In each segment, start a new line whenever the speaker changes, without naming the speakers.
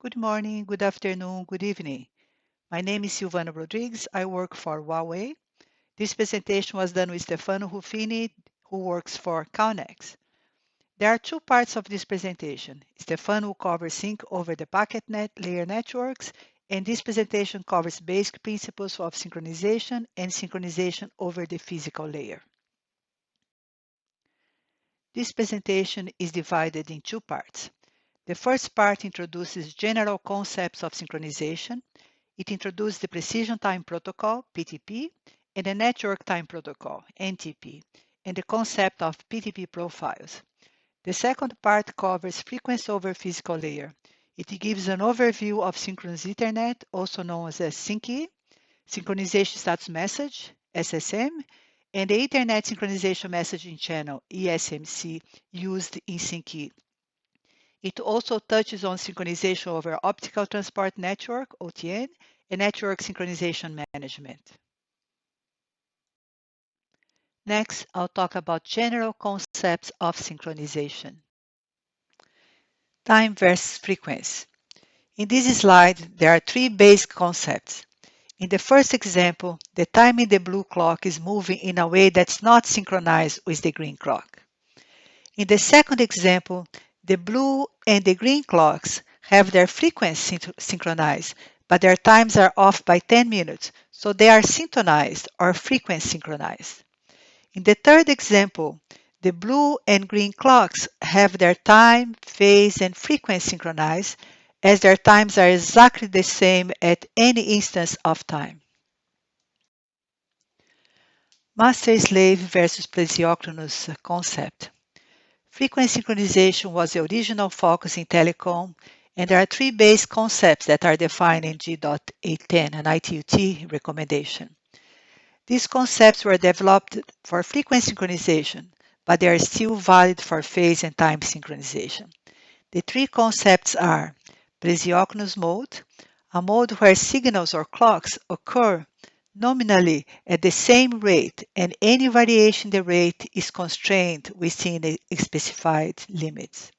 Good morning, good afternoon, good evening. My name is Silvana Rodrigues. I work for Huawei. This presentation was done with Stefano Ruffini, who works for Calnex. There are two parts of this presentation. Stefano will cover sync over the packet layer networks, and this presentation covers basic principles of synchronization and synchronization over the physical layer. This presentation is divided in two parts. The first part introduces general concepts of synchronization. It introduces the Precision Time Protocol, PTP, and the Network Time Protocol, NTP, and the concept of PTP profiles. The second part covers frequency over physical layer. It gives an overview of synchronous Ethernet, also known as SYNC, Synchronization Status Message, SSM, and the Ethernet Synchronization Messaging Channel, ESMC, used in SYNC. It also touches on synchronization over optical transport network, OTN, and network synchronization management. Next, I'll talk about general concepts of synchronization. Time versus frequency. In this slide, there are three basic concepts. In the first example, the time in the blue clock is moving in a way that's not synchronized with the green clock. In the second example, the blue and the green clocks have their frequency synchronized, but their times are off by 10 minutes, so they are synchronized or frequency synchronized. In the third example, the blue and green clocks have their time, phase, and frequency synchronized, as their times are exactly the same at any instance of time. Master-slave versus plesiochronous concept. Frequency synchronization was the original focus in telecom, and there are three base concepts that are defined in G.810, an ITU-T recommendation. These concepts were developed for frequency synchronization, but they are still valid for phase and time synchronization. The three concepts are plesiochronous mode, a mode where signals or clocks occur nominally at the same rate, and any variation in the rate is constrained within the specified limits.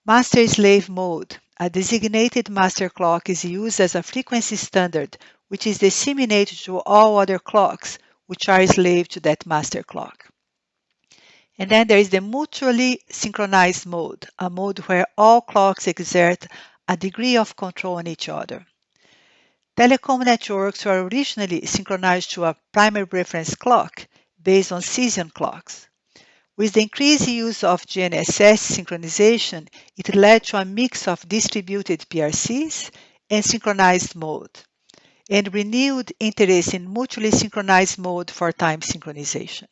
Master-slave mode. A designated master clock is used as a frequency standard, which is disseminated to all other clocks, which are slave to that master clock. And then there is the mutually synchronized mode, a mode where all clocks exert a degree of control on each other. Telecom networks were originally synchronized to a primary reference clock based on Cesium clocks. With the increased use of GNSS synchronization, it led to a mix of distributed PRCs and synchronized mode, and renewed interest in mutually synchronized mode for time synchronization.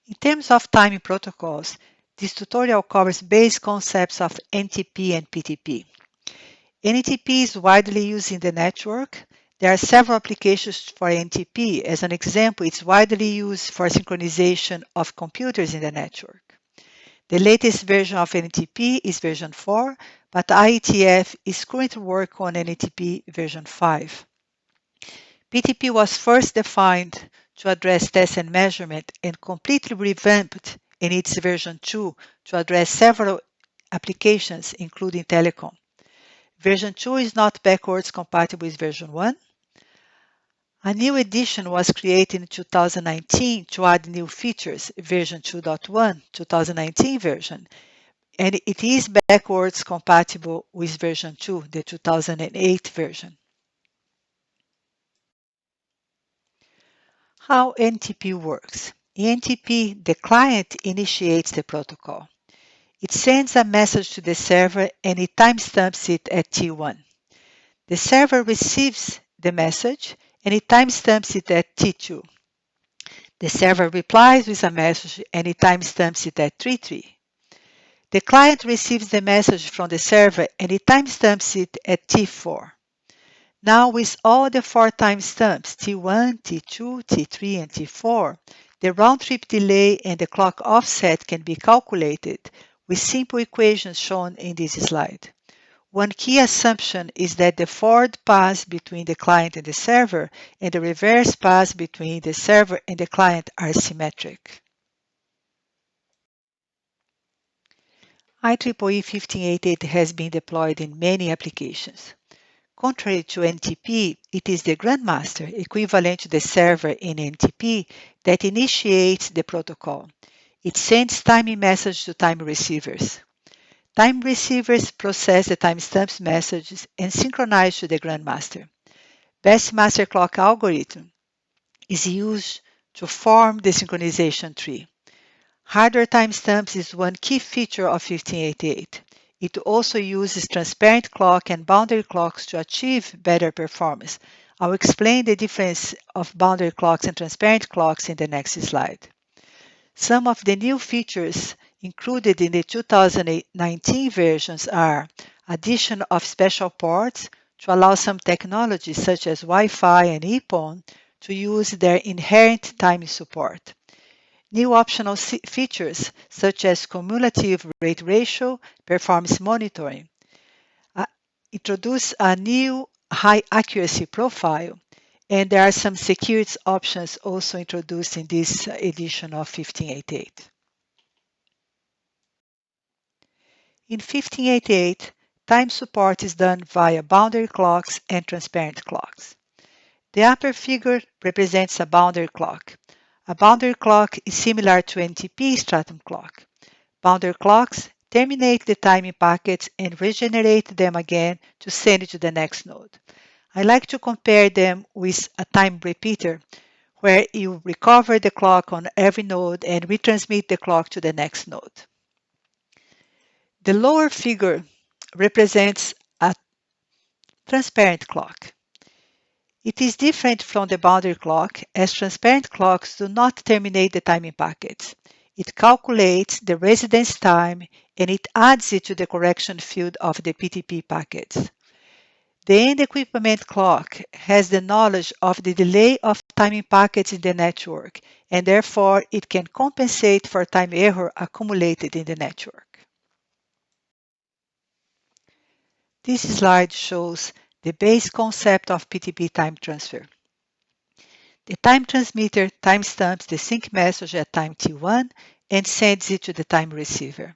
In terms of timing protocols, this tutorial covers basic concepts of NTP and PTP. NTP is widely used in the network. There are several applications for NTP. As an example, it's widely used for synchronization of computers in the network. The latest version of NTP is version 4, but IETF is currently working on NTP version 5. PTP was first defined to address test and measurement and completely revamped in its version 2 to address several applications, including telecom. Version 2 is not backwards compatible with version 1. A new edition was created in 2019 to add new features, version 2.1, 2019 version, and it is backwards compatible with version 2, the 2008 version. How NTP works. In NTP, the client initiates the protocol. It sends a message to the server and it timestamps it at T1. The server receives the message and it timestamps it at T2. The server replies with a message and it timestamps it at T3. The client receives the message from the server and it timestamps it at T4. Now with all the four timestamps, T1, T2, T3, and T4, the round-trip delay and the clock offset can be calculated with simple equations shown in this slide. One key assumption is that the forward pass between the client and the server and the reverse pass between the server and the client are symmetric. IEEE 1588 has been deployed in many applications. Contrary to NTP, it is the grandmaster, equivalent to the server in NTP, that initiates the protocol. It sends timing messages to time receivers. Time receivers process the timestamps messages and synchronize to the grandmaster. Best master clock algorithm is used to form the synchronization tree. Hardware timestamps is one key feature of 1588. It also uses transparent clock and boundary clocks to achieve better performance. I'll explain the difference of boundary clocks and transparent clocks in the next slide. Some of the new features included in the 2019 versions are addition of special ports to allow some technologies such as Wi-Fi and EPON to use their inherent timing support. New optional features such as cumulative rate ratio, performance monitoring. Introduce a new high accuracy profile, and there are some security options also introduced in this edition of 1588. In 1588, time support is done via boundary clocks and transparent clocks. The upper figure represents a boundary clock. A boundary clock is similar to NTP stratum clock. Boundary clocks terminate the timing packets and regenerate them again to send it to the next node. I like to compare them with a time repeater, where you recover the clock on every node and retransmit the clock to the next node. The lower figure represents a transparent clock. It is different from the boundary clock, as transparent clocks do not terminate the timing packets. It calculates the residence time and it adds it to the correction field of the PTP packets. The end equipment clock has the knowledge of the delay of timing packets in the network, and therefore it can compensate for time error accumulated in the network. This slide shows the base concept of PTP time transfer. The time transmitter timestamps the sync message at time T1 and sends it to the time receiver.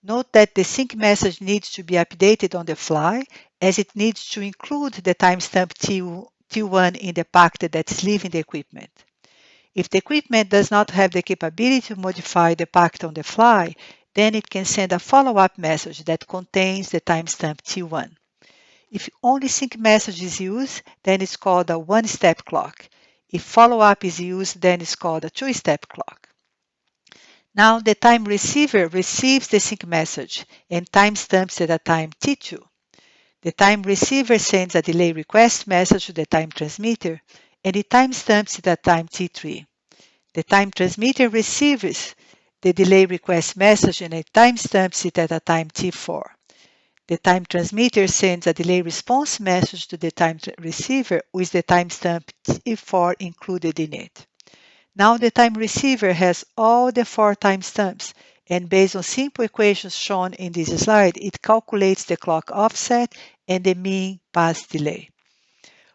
Note that the sync message needs to be updated on the fly, as it needs to include the timestamp T1 in the packet that is leaving the equipment. If the equipment does not have the capability to modify the packet on the fly, then it can send a follow-up message that contains the timestamp T1. If only sync message is used, then it's called a one-step clock. If follow-up is used, then it's called a two-step clock. Now the time receiver receives the sync message and timestamps at a time T2. The time receiver sends a delay request message to the time transmitter, and it timestamps it at time T3. The time transmitter receives the delay request message and it timestamps it at a time T4. The time transmitter sends a delay response message to the time receiver with the timestamp T4 included in it. Now the time receiver has all the 4 timestamps, and based on simple equations shown in this slide, it calculates the clock offset and the mean pass delay.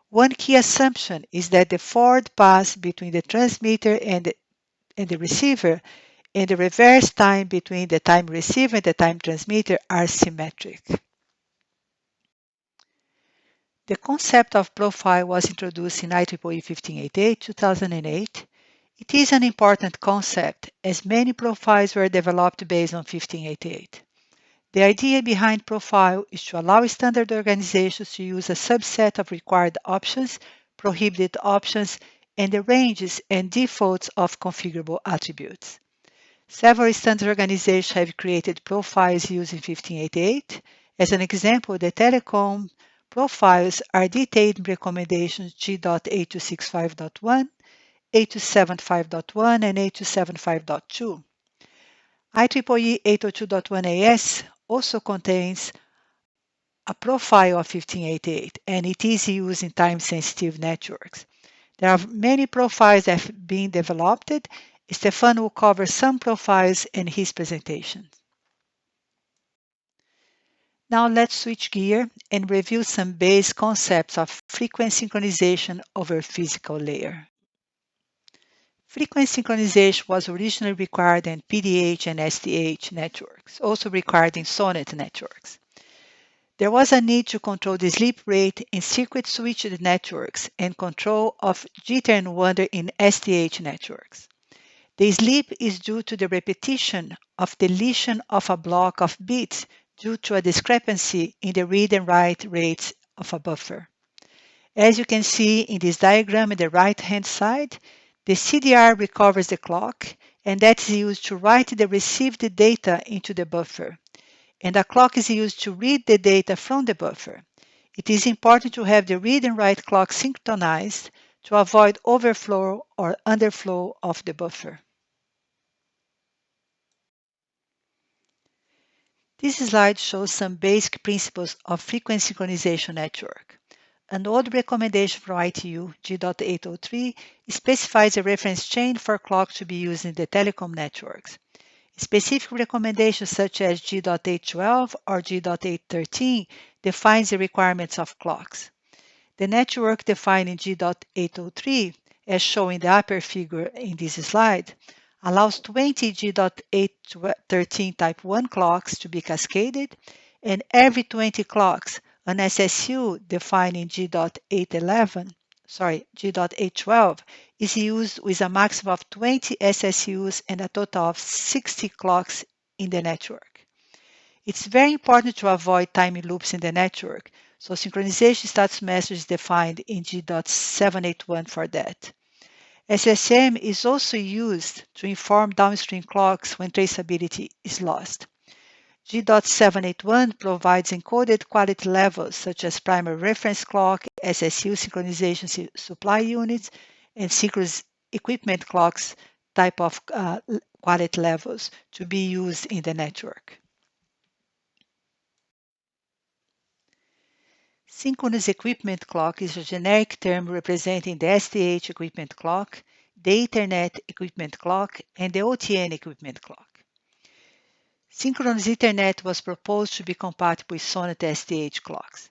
One key assumption is that the forward pass between the transmitter and the receiver and the reverse time between the time receiver and the time transmitter are symmetric. The concept of profile was introduced in IEEE 1588, 2008. It is an important concept, as many profiles were developed based on 1588. The idea behind profile is to allow standard organizations to use a subset of required options, prohibited options, and the ranges and defaults of configurable attributes. Several standard organizations have created profiles using 1588. As an example, the telecom profiles are detailed in recommendations G.8265.1, 8275.1 and 8275.2. IEEE 802.1as also contains a profile of 1588, and it is used in time-sensitive networks. There are many profiles that have been developed. Stefano will cover some profiles in his presentation. Now let's switch gear and review some base concepts of frequency synchronization over physical layer. Frequency synchronization was originally required in PDH and SDH networks, also required in SONET networks. There was a need to control the sleep rate in circuit switched networks and control of jitter and wonder in SDH networks. The sleep is due to the repetition of deletion of a block of bits due to a discrepancy in the read and write rates of a buffer. As you can see in this diagram on the right-hand side, the CDR recovers the clock, and that is used to write the received data into the buffer, and the clock is used to read the data from the buffer. It is important to have the read and write clock synchronized to avoid overflow or underflow of the buffer. This slide shows some basic principles of frequency synchronization network. An old recommendation from ITU, G.803, specifies a reference chain for clock to be used in the telecom networks. Specific recommendations such as G.812 or G.813 defines the requirements of clocks. The network defined in G.803, as shown in the upper figure in this slide, allows 20 G.813 type 1 clocks to be cascaded, and every 20 clocks, an SSU defined in G.812 is used with a maximum of 20 SSUs and a total of 60 clocks in the network. It's very important to avoid timing loops in the network, so synchronization status message is defined in G.781 for that. SSM is also used to inform downstream clocks when traceability is lost. G.781 provides encoded quality levels such as primary reference clock, SSU synchronization supply units, and synchronous equipment clocks type of quality levels to be used in the network. Synchronous equipment clock is a generic term representing the SDH equipment clock, the Ethernet equipment clock, and the OTN equipment clock. Synchronous Ethernet was proposed to be compatible with SONET SDH clocks.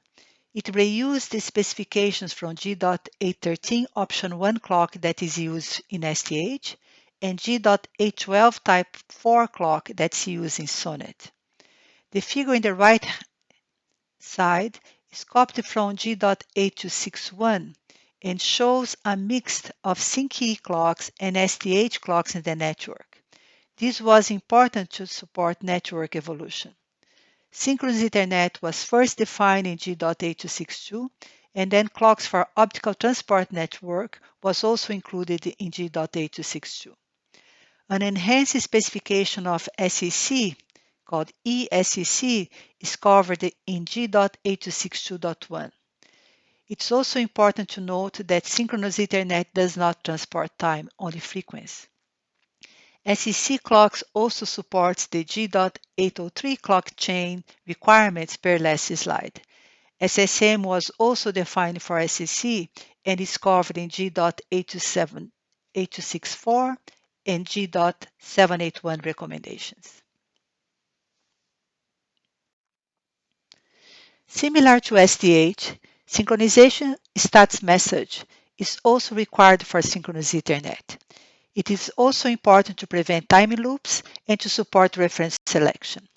It reused the specifications from G.813 option 1 clock that is used in SDH and G.812 type 4 clock that's used in SONET. The figure in the right side is copied from G.8261 and shows a mix of SYNC-E clocks and SDH clocks in the network. This was important to support network evolution. Synchronous Ethernet was first defined in G.8262, and then clocks for optical transport network was also included in G.8262. An enhanced specification of SEC, called ESEC, is covered in G.8262.1. It's also important to note that synchronous Ethernet does not transport time, only frequency. SEC clocks also supports the G.803 clock chain requirements per last slide. SSM was also defined for SEC and is covered in G.864 and G.781 recommendations. Similar to SDH, synchronization status message is also required for synchronous Ethernet. It is also important to prevent timing loops and to support reference selection.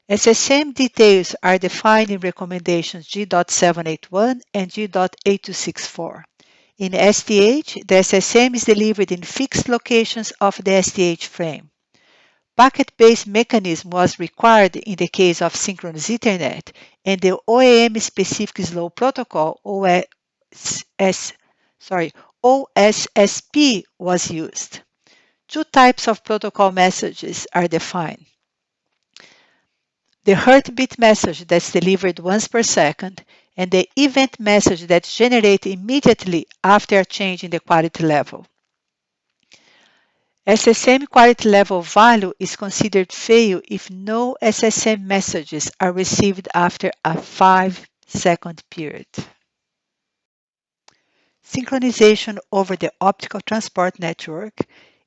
SSM details are defined in recommendations G.781 and G.8264. In SDH, the SSM is delivered in fixed locations of the SDH frame. Packet-based mechanism was required in the case of synchronous Ethernet, and the OEM-specific slow protocol OSSP was used. Two types of protocol messages are defined. The heartbeat message that's delivered once per second, and the event message that's generated immediately after a change in the quality level. SSM quality level value is considered fail if no SSM messages are received after a 5-second period. Synchronization over the optical transport network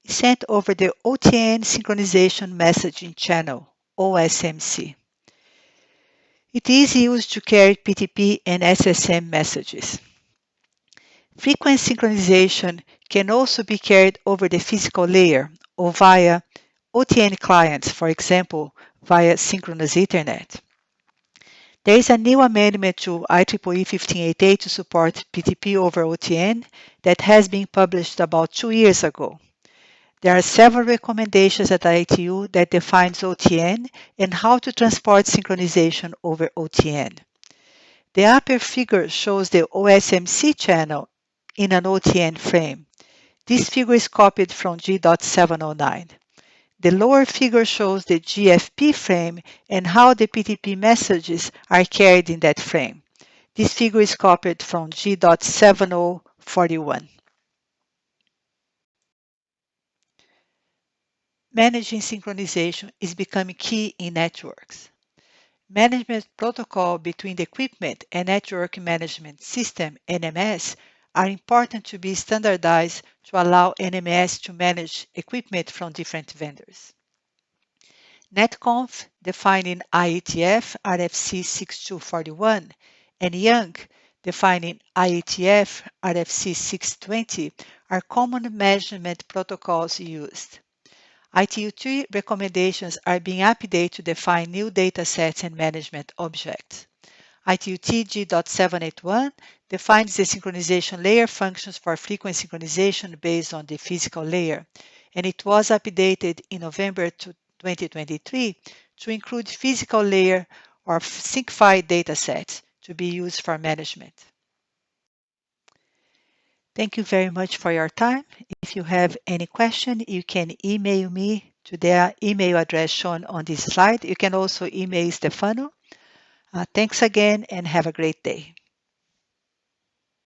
is sent over the OTN synchronization messaging channel, OSMC. It is used to carry PTP and SSM messages. Frequency synchronization can also be carried over the physical layer or via OTN clients, for example, via synchronous Ethernet. There is a new amendment to IEEE 1588 to support PTP over OTN that has been published about 2 years ago. There are several recommendations at ITU that defines OTN and how to transport synchronization over OTN. The upper figure shows the OSMC channel in an OTN frame. This figure is copied from G.709. The lower figure shows the GFP frame and how the PTP messages are carried in that frame. This figure is copied from G.7041. Managing synchronization is becoming key in networks. Management protocol between the Equipment and Network Management System (NMS) are important to be standardized to allow NMS to manage equipment from different vendors. NetConf, defining IETF RFC 6241, and YOUNG, defining IETF RFC 620, are common measurement protocols used. ITU3 recommendations are being updated to define new datasets and management objects. ITU-T G.781 defines the synchronization layer functions for frequency synchronization based on the physical layer, and it was updated in November 2023 to include physical layer or SyncFi datasets to be used for management. Thank you very much for your time. If you have any question, you can email me to the email address shown on this slide. You can also email Stefano. Thanks again and have a great day.